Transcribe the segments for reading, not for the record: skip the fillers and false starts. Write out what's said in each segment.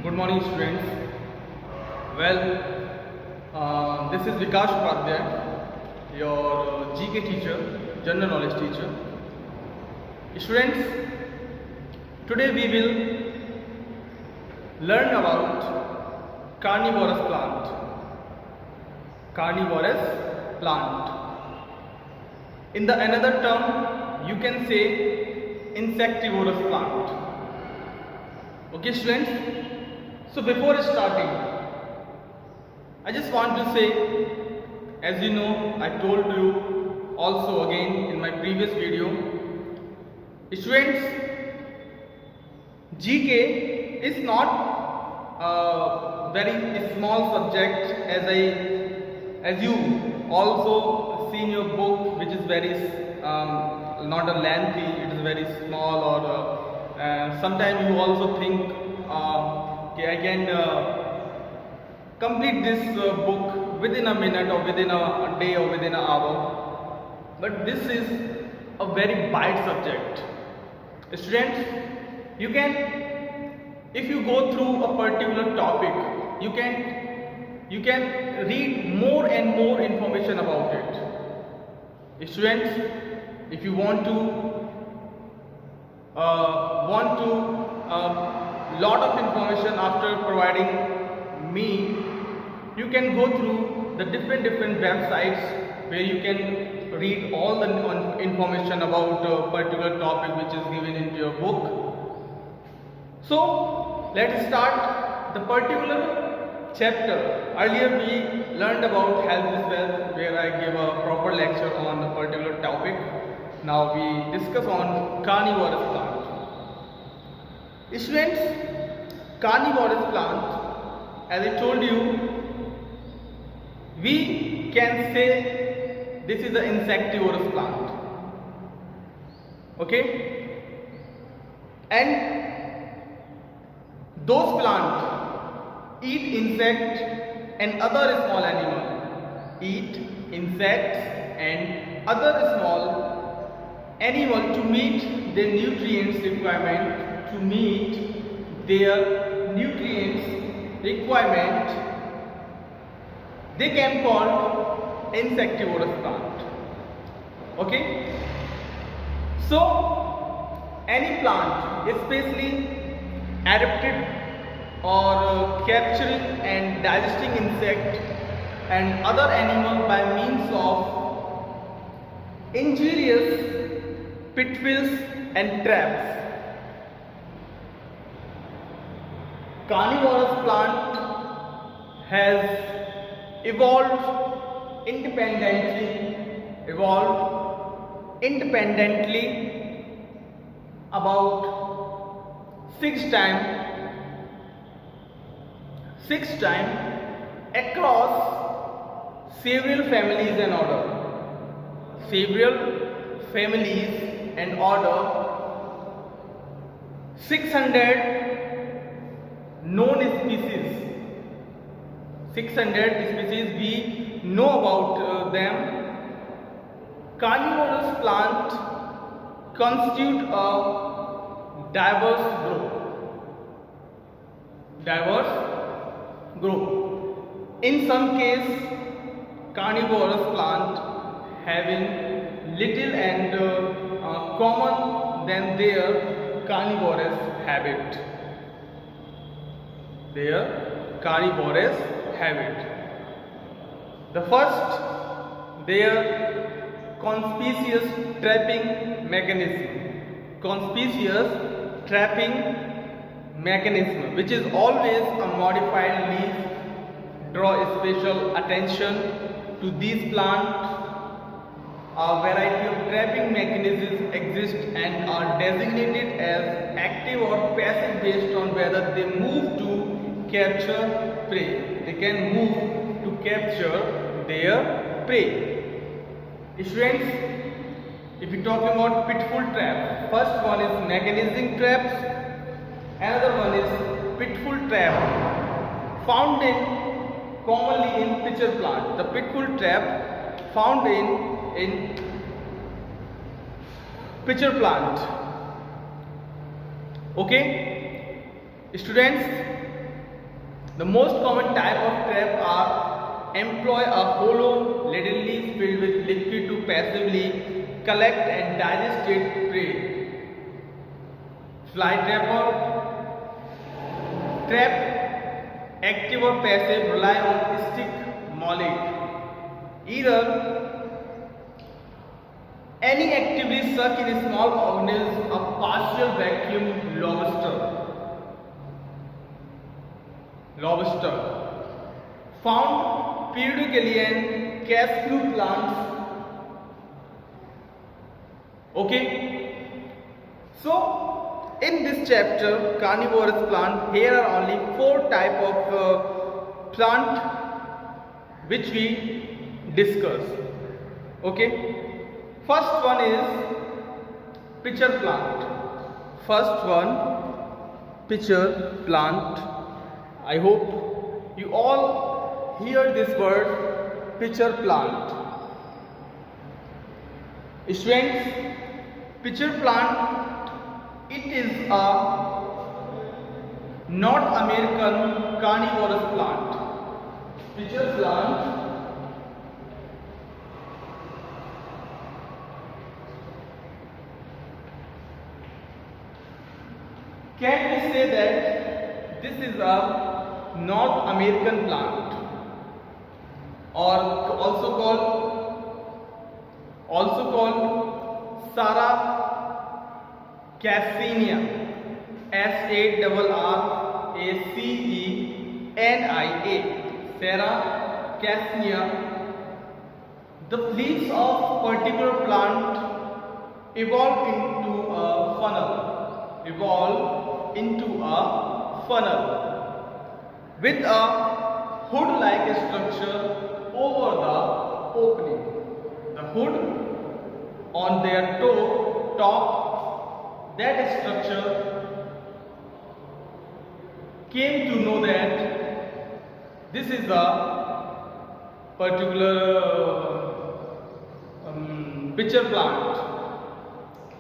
Good morning, students. Well, this is Vikash Upadhyay, your GK teacher, general knowledge teacher. Students, today we will learn about carnivorous plant. Carnivorous plant. In the another term, you can say insectivorous plant. Okay, students. So before starting, I just want to say, as you know, I told you also again in my previous video, students, GK is not a very small subject, as you also see in your book, which is very not a lengthy, it is very small, or sometimes you also think I can complete this book within a minute or within a day or within an hour. But this is a very wide subject. Students, you can, if you go through a particular topic, you can read more and more information about it. Students, if you want to lot of information after providing me, you can go through the different websites where you can read all the information about a particular topic which is given into your book. So let's start the particular chapter. Earlier we learned about health is wealth, where I gave a proper lecture on a particular topic. Now we discuss on carnivorous plant. Students, carnivorous plant, as I told you, we can say this is an insectivorous plant. Okay? And those plants eat insects and other small animals. Eat insects and other small animals to meet their nutrients requirement. To meet their nutrients requirement, they can call insectivorous plant. Okay? So any plant, especially adapted or capturing and digesting insect and other animal by means of injurious pitfalls and traps. Carnivorous plant has evolved independently about six times across several families and order. 600 known species. 600 species we know about them. Carnivorous plant constitute a diverse group. In some case, carnivorous plant having little and common than their carnivorous habit. The first, their conspicuous trapping mechanism, which is always a modified leaf. Draw special attention to these plants. A variety of trapping mechanisms exist and are designated as active or passive based on whether they move to capture prey. They can move to capture their prey. Students, if we talk about pitfall trap, first one is mechanism traps, another one is pitfall trap, found commonly in pitcher plant. The pitfall trap found in pitcher plant. Okay, students, The most common type of trap are employ a hollow leaden leaf filled with liquid to passively collect and digest its prey. Fly trapper. Trap, active or passive, rely on stick mauling. Either any actively suck in a small organism, a partial vacuum lobster. Found periodically in cashew plants. Okay. So in this chapter, carnivorous plant, here are only 4 type of plant which we discuss. Okay. First one is pitcher plant. First one, pitcher plant. I hope you all hear this word, pitcher plant. Students, pitcher plant, it is a North American carnivorous plant. Pitcher plant can we say that this is a North American plant, or also called Sarracenia, Sarracenia, Sarracenia. The leaves of particular plant evolve into a funnel with a hood-like structure over the opening. The hood on their top, that structure came to know that this is a particular pitcher plant.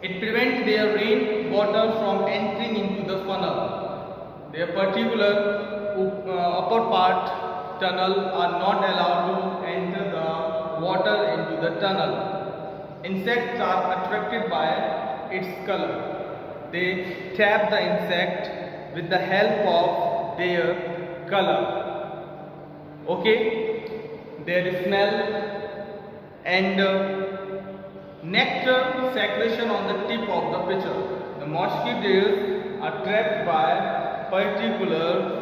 It prevents their rain water from entering into the funnel. Their particular upper part tunnel are not allowed to enter the water into the tunnel. Insects are attracted by its color. They trap the insect with the help of their color. Okay, their smell and nectar secretion on the tip of the pitcher. The mosquitoes are trapped by particular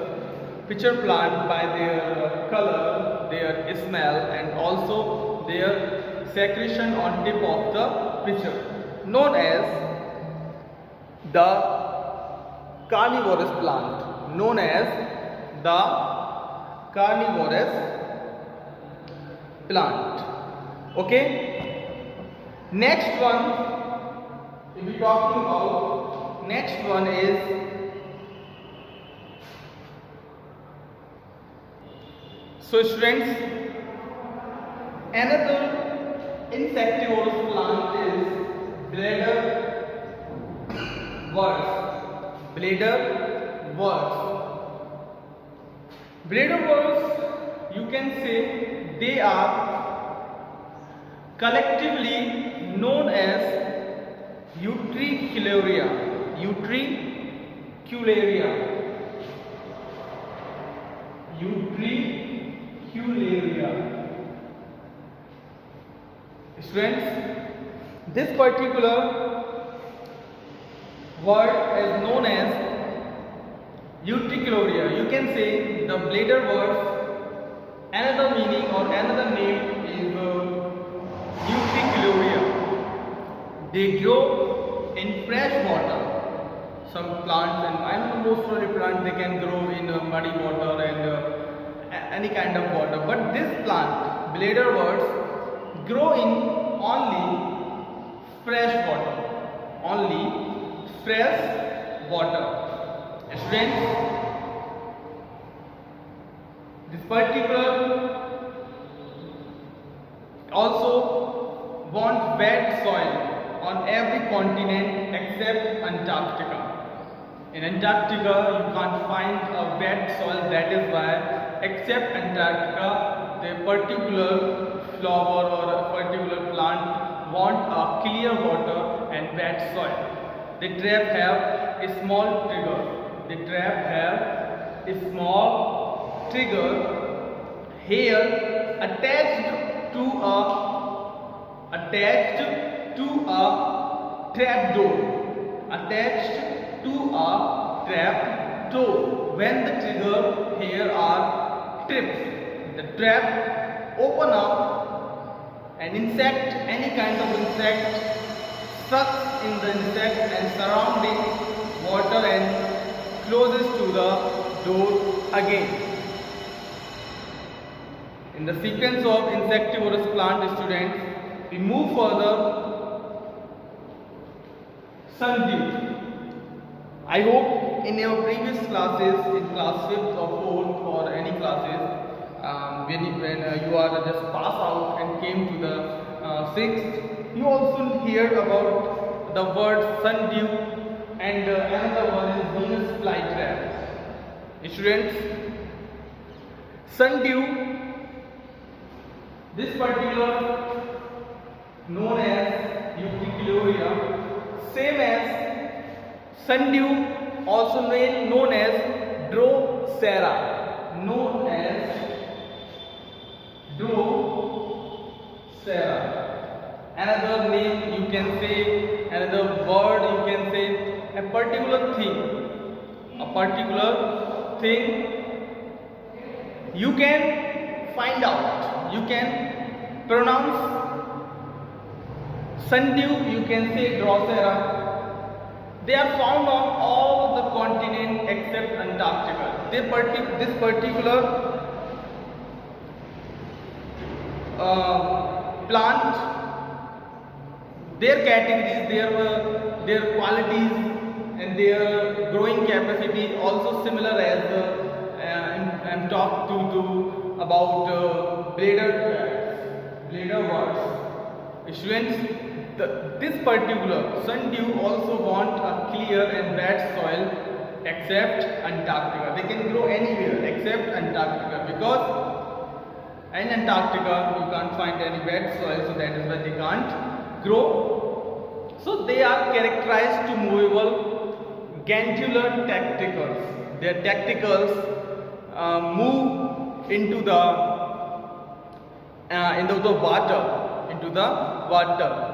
pitcher plant by their color, their smell, and also their secretion on tip of the pitcher, known as the carnivorous plant. Okay. Next one, if we talking about, next one is so students, another insectivorous plant is bladderwort. Bladderworts, you can say they are collectively known as Utricularia. Students, this particular word is known as Utricularia. You can say the bladderworts, another meaning or another name is Utricularia. They grow in fresh water. Some plants, and I know most of the plants they can grow in muddy water and any kind of water. But this plant, bladderworts, grow in only fresh water. Students, this particular also want wet soil on every continent except Antarctica. In Antarctica, you can't find a wet soil. That is why, except Antarctica, the particular flower or a particular plant want a clear water and wet soil. The trap have a small trigger. The trap have a small trigger here attached to a trap door. Attached to a trap door. When the trigger here are tripped, the trap open up, an insect, any kind of insect sucks in the insect and surrounding water and closes to the door again. In the sequence of insectivorous plant, students, we move further. Sundew. I hope in your previous classes, in class 5th or 4th or any classes, when you are just pass out and came to the 6th, you also heard about the word sundew, and another one is Venus flytrap. Students, sundew, this particular known as Utricularia, same as sundew, also known as Drosera, Another name you can say, another word you can say, a particular thing you can find out, you can pronounce. Sundew, you can say Drosera. They are found on all the continents except Antarctica. This particular plant, their categories, their qualities and their growing capacity also similar as I'm talked to about blader words. Students, this particular sundew also want a clear and wet soil except Antarctica. They can grow anywhere except Antarctica, because in Antarctica you can't find any wet soil, so that is why they can't grow. So they are characterized to movable glandular tentacles. Their tentacles move into the water.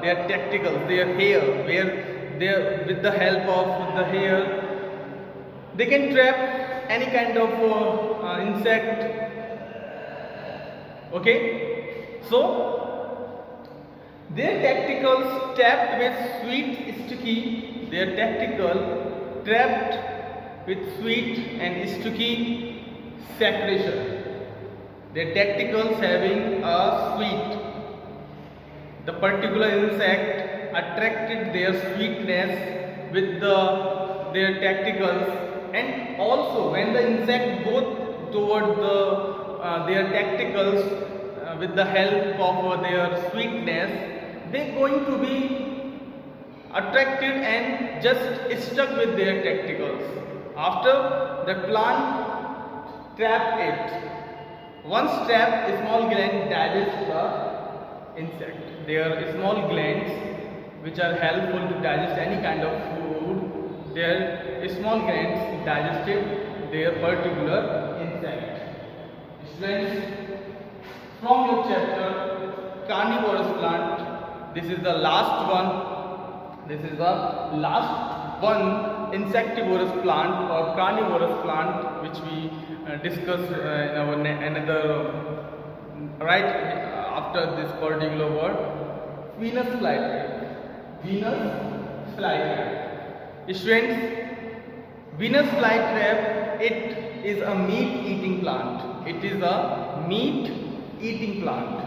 Their tentacles, their hair, where they, with the help of the hair, they can trap any kind of insect. Okay, so their tentacles trapped with sweet sticky. Their tentacle trapped with sweet and sticky secretion. Their tentacles having a sweet. The particular insect attracted their sweetness with their tentacles, and also when the insect goes toward their tentacles with the help of their sweetness, they are going to be attracted and just stuck with their tentacles. After the plant trap it, once trapped, a small gland digests the insect. There are small glands which are helpful to digest any kind of food. Their small glands digested their particular insect. Students, from your chapter carnivorous plant, this is the last one. This is the last one, insectivorous plant or carnivorous plant, which we discussed in our another after this particular word, Venus flytrap. Venus flytrap. Students, Venus flytrap, it is a meat-eating plant. It is a meat-eating plant.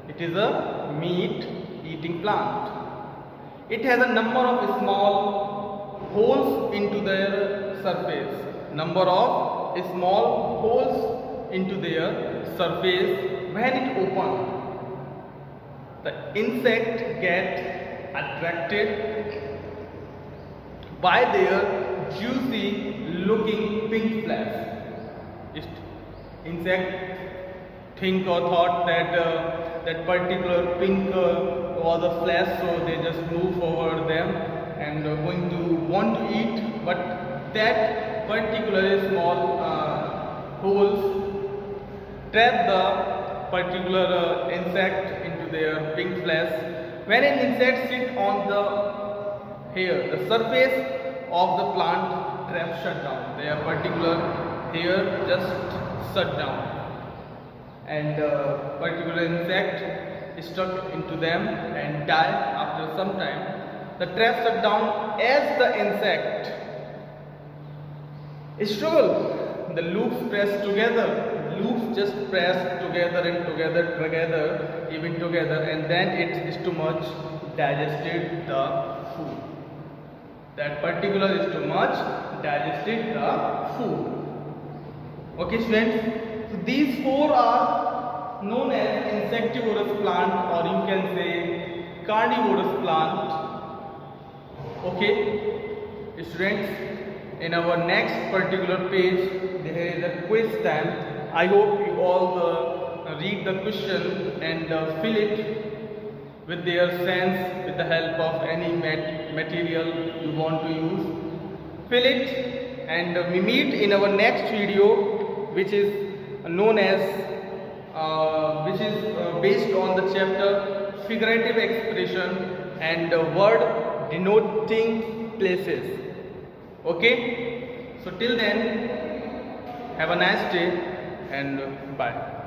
It is a meat-eating plant. It has a number of small holes into their surface. Number of small holes into their surface. When it opens, the insect gets attracted by their juicy looking pink flash. Insect think or thought that that particular pink was a flash, so they just move over them and going to want to eat, but that particular small holes trap the particular insect into their pink flesh. When an insect sits on the surface of the plant, trap shut down. Their particular hair just shut down, and particular insect is stuck into them and die after some time. The trap shut down as the insect struggle. The loops press together. Loops just press together and together, even together, and then its stomach digested the food. That particular stomach digested the food. Okay, students. So these four are known as insectivorous plant, or you can say carnivorous plant. Okay, students. In our next particular page, there is a quiz time. I hope you all read the question and fill it with their sense with the help of any material you want to use. Fill it, and we meet in our next video, which is known as based on the chapter figurative expression and word denoting places. Okay, so till then, have a nice day and bye.